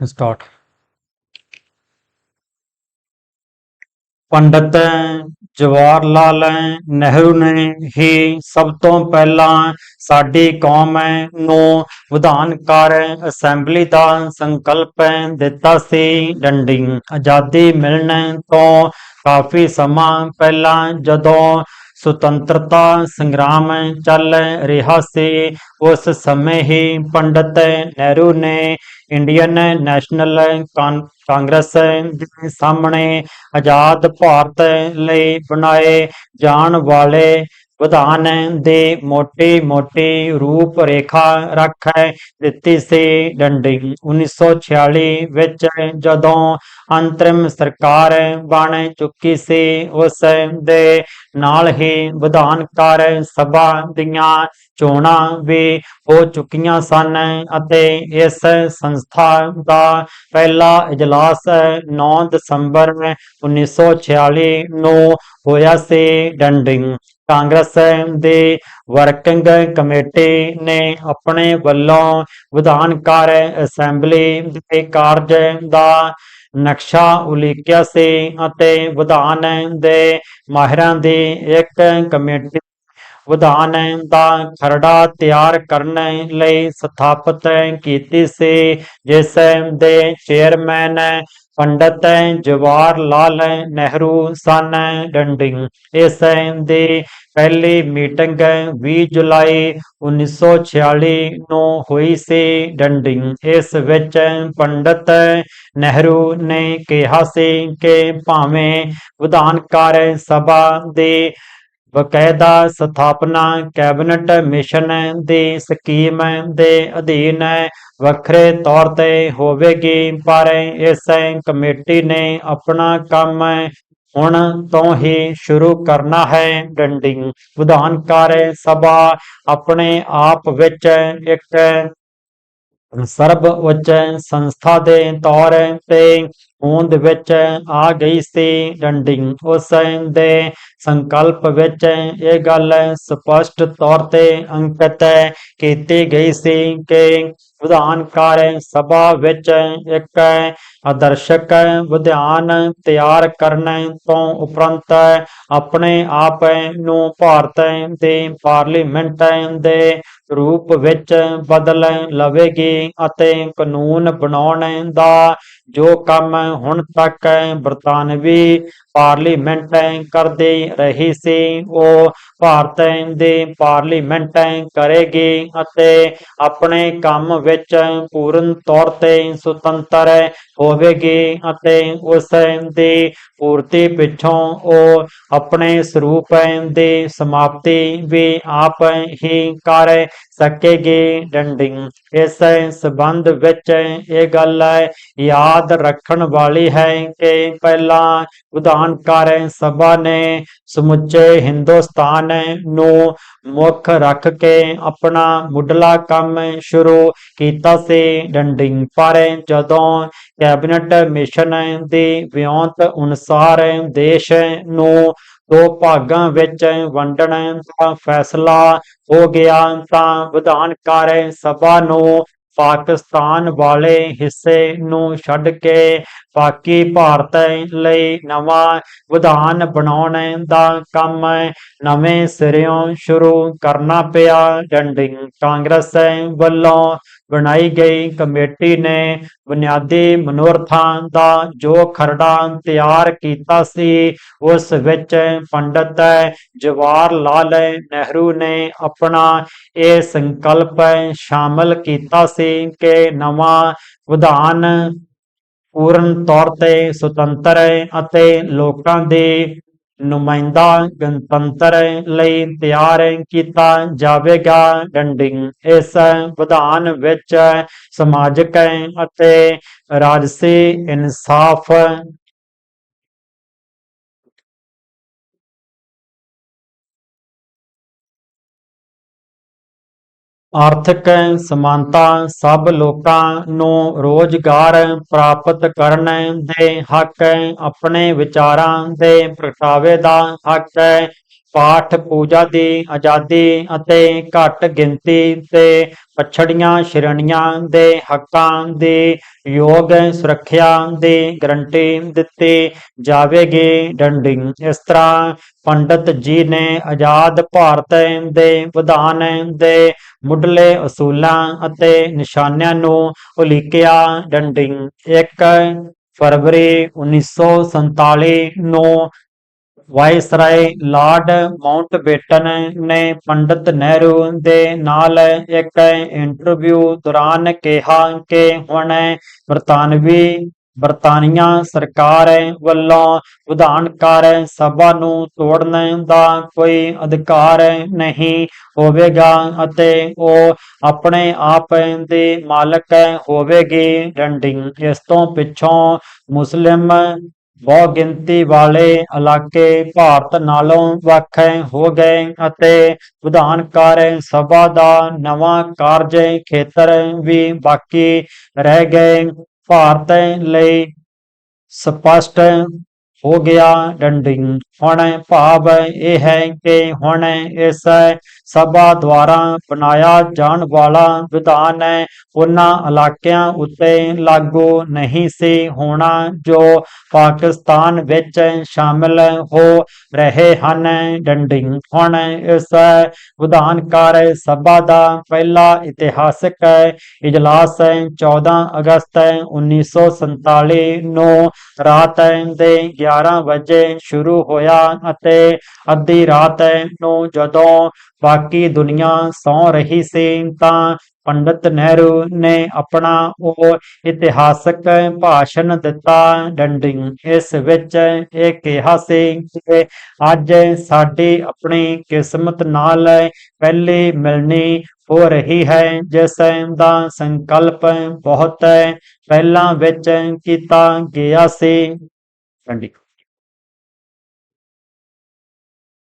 Start. Pandit Jawahar Lal Nehru ने ही सब तो पहला साडी कौम ਨੂੰ ਵਿਧਾਨ ਕਰ ਅਸੈਂਬਲੀ ਦਾ ਸੰਕਲਪ ਦਿੱਤਾ ਸੀ। ਡੰਡੀ ਆਜ਼ਾਦੀ ਮਿਲਣ ਤੋਂ ਕਾਫੀ ਸਮਾਂ ਪਹਿਲਾਂ ਜਦੋਂ ਸੁਤੰਤਰਤਾ ਸੰਗਰਾਮ ਚੱਲ ਰਿਹਾ ਸੀ, ਉਸ ਸਮੇਂ ਹੀ ਪੰਡਿਤ ਨਹਿਰੂ ਨੇ ਇੰਡੀਅਨ ਨੈਸ਼ਨਲ ਕਾਂਗਰਸ ਦੇ ਸਾਹਮਣੇ ਆਜ਼ਾਦ ਭਾਰਤ ਲਈ ਬਣਾਏ ਜਾਣ ਵਾਲੇ ਵਿਧਾਨ ਦੀ ਮੋਟੀ ਮੋਟੀ ਰੂਪ ਰੇਖਾ ਰੱਖ ਦਿੱਤੀ ਸੀ। ਡੰਡੀ 1946 ਵਿੱਚ ਜਦੋਂ ਅੰਤਰਿਮ ਸਰਕਾਰ ਬਣ ਚੁੱਕੀ ਸੀ, ਉਸ ਦੇ ਨਾਲ ਹੀ ਵਿਧਾਨਕਾਰ ਸਭਾ ਦੀਆਂ ਚੋਣਾਂ ਵੀ ਹੋ ਚੁੱਕੀਆਂ ਸਨ ਅਤੇ ਇਸ ਸੰਸਥਾ ਦਾ ਪਹਿਲਾ ਇਜਲਾਸ 9 ਦਸੰਬਰ 1946 ਨੂੰ ਹੋਇਆ ਸੀ। ਡੰਡੀ ਕਾਂਗਰਸ ਦੀ ਵਰਕਿੰਗ ਕਮੇਟੀ ਨੇ ਆਪਣੇ ਵੱਲੋਂ ਵਿਧਾਨਕਾਰ ਅਸੈਂਬਲੀ ਦੇ ਕਾਰਜ ਦਾ ਨਕਸ਼ਾ ਉਲੀਕਿਆ ਸੀ ਅਤੇ ਵਿਧਾਨ ਦੇ ਮਾਹਿਰਾਂ ਦੀ ਇੱਕ ਕਮੇਟੀ ਵਿਧਾਨ ਦਾ ਖਰੜਾ ਤਿਆਰ ਕਰਨ ਲਈ ਸਥਾਪਿਤ ਕੀਤੀ ਸੀ, ਜਿਸ ਦੇ ਚੇਅਰਮੈਨ ਪੰਡਿਤ ਜਵਾਹਰ ਲਾਲ ਨਹਿਰੂ ਸਨ। ਡੰਡੀ ਇਸ ਦੀ ਪਹਿਲੀ ਮੀਟਿੰਗ 20 ਜੁਲਾਈ 1946 ਨੂੰ ਹੋਈ ਸੀ। ਡੰਡੀ ਇਸ ਵਿੱਚ ਪੰਡਿਤ ਨਹਿਰੂ ਨੇ ਕਿਹਾ ਸੀ ਕਿ ਭਾਵੇਂ ਵਿਧਾਨਕਾਰ ਸਭਾ ਦੀ ਬਕਾਇਦਾ ਸਥਾਪਨਾ ਕੈਬਨਿਟ ਮਿਸ਼ਨ ਦੀ ਸਕੀਮ ਦੇ ਅਧੀਨ ਵੱਖਰੇ ਤੌਰ ਤੇ ਹੋਵੇਗੀ, ਪਰ ਇਸ ਕਮੇਟੀ ਨੇ ਆਪਣਾ ਕੰਮ ਹੁਣ ਤੋਂ ਹੀ ਸ਼ੁਰੂ ਕਰਨਾ ਹੈ। ਡੰਡੀ ਵਿਧਾਨਕਾਰ ਸਭਾ ਆਪਣੇ ਆਪ ਵਿੱਚ ਇੱਕ ਸਰਬ ਉੱਚ ਸੰਸਥਾ ਦੇ ਤੌਰ ਤੇ ਹੋਂਦ ਵਿੱਚ ਆ ਗਈ ਸੀ। ਡੰਡੀ ਉਸ ਦੇ ਸੰਕਲਪ ਵਿੱਚ ਇਹ ਗੱਲ ਸਪਸ਼ਟ ਤੌਰ ਤੇ ਅੰਕਿਤ ਕੀਤੀ ਗਈ ਸੀ ਕਿ ਵਿਧਾਨਕਾਰ ਸਭਾ ਵਿੱਚ ਇੱਕ ਆਦਰਸ਼ਕ ਵਿਧਾਨ ਤਿਆਰ ਕਰਨ ਤੋਂ ਉਪਰੰਤ ਆਪਣੇ ਆਪ ਨੂੰ ਭਾਰਤ ਦੇ ਪਾਰਲੀਮੈਂਟ ਦੇ ਰੂਪ ਵਿੱਚ ਬਦਲ ਲਵੇਗੀ ਅਤੇ ਕਾਨੂੰਨ ਬਣਾਉਣ ਦਾ ਜੋ ਕੰਮ ਹੁਣ ਤੱਕ ਬਰਤਾਨਵੀ ਪਾਰਲੀਮੈਂਟ ਕਰਦੀ ਰਹੀ ਸੀ, ਉਹ ਭਾਰਤ ਦੀ ਪਾਰਲੀਮੈਂਟ ਕਰੇਗੀ ਅਤੇ ਆਪਣੇ ਕੰਮ ਵਿੱਚ ਪੂਰਨ ਤੌਰ ਤੇ ਸੁਤੰਤਰ ਹੋਵੇਗੀ ਅਤੇ ਉਸ ਦੀ ਪੂਰਤੀ ਪਿੱਛੋਂ ਉਹ ਆਪਣੇ ਸਰੂਪ ਦੀ ਸਮਾਪਤੀ ਵੀ ਆਪ ਹੀ ਕਰ ਸਕੇਗੀ। ਡੰਡੀ ਇਸ ਸੰਬੰਧ ਵਿੱਚ ਇਹ ਗੱਲ ਯਾਦ ਰੱਖਣ ਵਾਲੀ ਹੈ ਕਿ ਪਹਿਲਾਂ ਵਿਧਾਨਕਾਰ ਸਭਾ ਨੇ ਸਮੁੱਚੇ ਹਿੰਦੁਸਤਾਨ ਨੂੰ ਮੁੱਖ ਰੱਖ ਕੇ ਆਪਣਾ ਮੁੱਢਲਾ ਕੰਮ ਸ਼ੁਰੂ ਕੀਤਾ ਸੀ। ਡੰਡੀ ਪਰ ਜਦੋਂ ਕੈਬਨਿਟ ਮਿਸ਼ਨ ਦੀ ਵਿਉਂਤ ਅਨੁਸਾਰ ਦੇਸ਼ ਨੂੰ ਦੋ ਭਾਗਾਂ ਵਿੱਚ ਵੰਡਣ ਦਾ ਫੈਸਲਾ ਹੋ ਗਿਆ ਤਾਂ ਵਿਧਾਨਕਾਰ ਸਭਾ ਨੂੰ ਪਾਕਿਸਤਾਨ ਵਾਲੇ ਹਿੱਸੇ ਨੂੰ ਛੱਡ ਕੇ ਬਾਕੀ ਭਾਰਤ ਲਈ ਨਵਾਂ ਵਿਧਾਨ ਬਣਾਉਣ ਦਾ ਕੰਮ ਨਵੇਂ ਸਿਰਿਓਂ ਸ਼ੁਰੂ ਕਰਨਾ ਪਿਆ। ਡੰਡੀ ਕਾਂਗਰਸ ਵੱਲੋਂ ਬਣਾਈ ਗਈ ਕਮੇਟੀ ਨੇ ਬੁਨਿਆਦੀ ਮਨੋਰਥਾਂ ਦਾ ਜੋ ਖਰੜਾ ਤਿਆਰ ਕੀਤਾ ਸੀ, ਉਸ ਵਿੱਚ ਪੰਡਿਤ ਜਵਾਹਰ ਲਾਲ ਨਹਿਰੂ ਨੇ ਆਪਣਾ ਇਹ ਸੰਕਲਪ ਸ਼ਾਮਲ ਕੀਤਾ ਸੀ ਕਿ ਨਵਾਂ ਵਿਧਾਨ ਪੂਰਨ ਤੌਰ ਤੇ ਸੁਤੰਤਰ ਅਤੇ ਲੋਕਾਂ ਦੇ ਨੁਮਾਇੰਦਾ ਗਣਤੰਤਰ ਲਈ ਤਿਆਰ ਕੀਤਾ ਜਾਵੇਗਾ। ਡੰਡੀ ਇਸ ਵਿਧਾਨ ਵਿੱਚ ਸਮਾਜਿਕ ਅਤੇ ਰਾਜਸੀ ਇਨਸਾਫ ਆਰਥਿਕ ਸਮਾਨਤਾ, ਸਭ ਲੋਕਾਂ ਨੂੰ ਰੋਜ਼ਗਾਰ ਪ੍ਰਾਪਤ ਕਰਨ ਦੇ ਹੱਕ, ਆਪਣੇ ਵਿਚਾਰਾਂ ਦੇ ਪ੍ਰਗਟਾਵੇ ਦਾ ਹੱਕ, ਪਾਠ ਪੂਜਾ ਦੀ ਆਜ਼ਾਦੀ ਅਤੇ ਘੱਟ ਗਿਣਤੀ ਤੇ ਪਛੜੀਆਂ ਸ਼੍ਰੇਣੀਆਂ ਦੇ ਹੱਕਾਂ ਦੀ ਯੋਗ ਸੁਰੱਖਿਆ ਦੀ ਗਰੰਟੀ ਦਿੱਤੀ ਜਾਵੇਗੀ। ਡੰਡੀ ਇਸ ਤਰ੍ਹਾਂ ਪੰਡਤ ਜੀ ਨੇ ਆਜ਼ਾਦ ਭਾਰਤ ਦੇ ਵਿਧਾਨ ਦੇ ਮੁੱਢਲੇ ਅਸੂਲਾਂ ਅਤੇ ਨਿਸ਼ਾਨਿਆਂ ਨੂੰ ਉਲੀਕਿਆ। ਡੰਡੀ 1 ਫਰਵਰੀ 1947 ਨੂੰ ਵਾਇਸਰਾਏ ਲਾਰਡ ਮਾਊਂਟਬੇਟਨ ਨੇ ਪੰਡਤ ਨਹਿਰੂ ਦੇ ਨਾਲ ਇੱਕ ਇੰਟਰਵਿਊ ਦੌਰਾਨ ਕਿਹਾ ਕਿ ਹੁਣ ਬਰਤਾਨੀਆ ਸਰਕਾਰ ਵੱਲੋਂ ਵਿਧਾਨਕਾਰ ਸਭਾ ਨੂੰ ਤੋੜਨ ਦਾ ਕੋਈ ਅਧਿਕਾਰ ਨਹੀਂ ਹੋਵੇਗਾ ਅਤੇ ਉਹ ਆਪਣੇ ਆਪ ਦੀ ਮਾਲਕ ਹੋਵੇਗੀ। ਡੰਡੀ ਇਸ ਤੋਂ ਪਿੱਛੋਂ ਮੁਸਲਿਮ ਬਹੁਗਿਣਤੀ ਵਾਲੇ ਇਲਾਕੇ ਭਾਰਤ ਨਾਲੋਂ ਵੱਖ ਹੋ ਗਏ ਅਤੇ ਵਿਧਾਨਕਾਰ ਸਭਾ ਦਾ ਨਵਾਂ ਕਾਰਜ ਖੇਤਰ ਵੀ ਬਾਕੀ ਰਹਿ ਗਏ। ਭਾਰਤ ਲਈ ਸਪਸ਼ਟ ਹੋ ਗਿਆ। ਡੰਡੀ ਹੁਣ ਭਾਵ ਇਹ ਹੈ ਕਿ ਹੁਣ ਇਸ ਸਭਾ ਦੁਆਰਾ ਬਣਾਇਆ ਜਾਣ ਵਾਲਾ ਵਿਧਾਨ ਉਹਨਾਂ ਇਲਾਕਿਆਂ ਉੱਤੇ ਲਾਗੂ ਨਹੀਂ ਸੀ ਹੋਣਾ ਜੋ ਪਾਕਿਸਤਾਨ ਵਿੱਚ ਸ਼ਾਮਿਲ ਹੋ ਰਹੇ ਹਨ। ਡੰਡੀ ਹੁਣ ਇਸ ਵਿਧਾਨਕਾਰ ਸਭਾ ਦਾ ਪਹਿਲਾ ਇਤਿਹਾਸਕ ਇਜਲਾਸ 14 ਅਗਸਤ 1947 ਨੂੰ ਰਾਤ ਦੇ 11 ਵਜੇ ਸ਼ੁਰੂ ਹੋਇਆ ਅਤੇ ਅੱਧੀ ਰਾਤ ਨੂੰ ਜਦੋਂ ਬਾਕੀ ਦੁਨੀਆ ਸੌਂ ਰਹੀ ਸੀ ਤਾਂ ਪੰਡਤ ਨਹਿਰੂ ਨੇ ਆਪਣਾ ਉਹ ਇਤਿਹਾਸਕ ਭਾਸ਼ਣ ਦਿੱਤਾ। ਡੰਡੀ ਇਸ ਵਿੱਚ ਇਹ ਕਿਹਾ ਸੀ ਕਿ ਅੱਜ ਸਾਡੀ ਆਪਣੀ ਕਿਸਮਤ ਨਾਲ ਪਹਿਲੀ ਮਿਲਣੀ ਹੋ ਰਹੀ ਹੈ ਜਿਸ ਦਾ ਸੰਕਲਪ ਬਹੁਤ ਪਹਿਲਾਂ ਵਿੱਚ ਕੀਤਾ ਗਿਆ ਸੀ। ਡੰਡੀ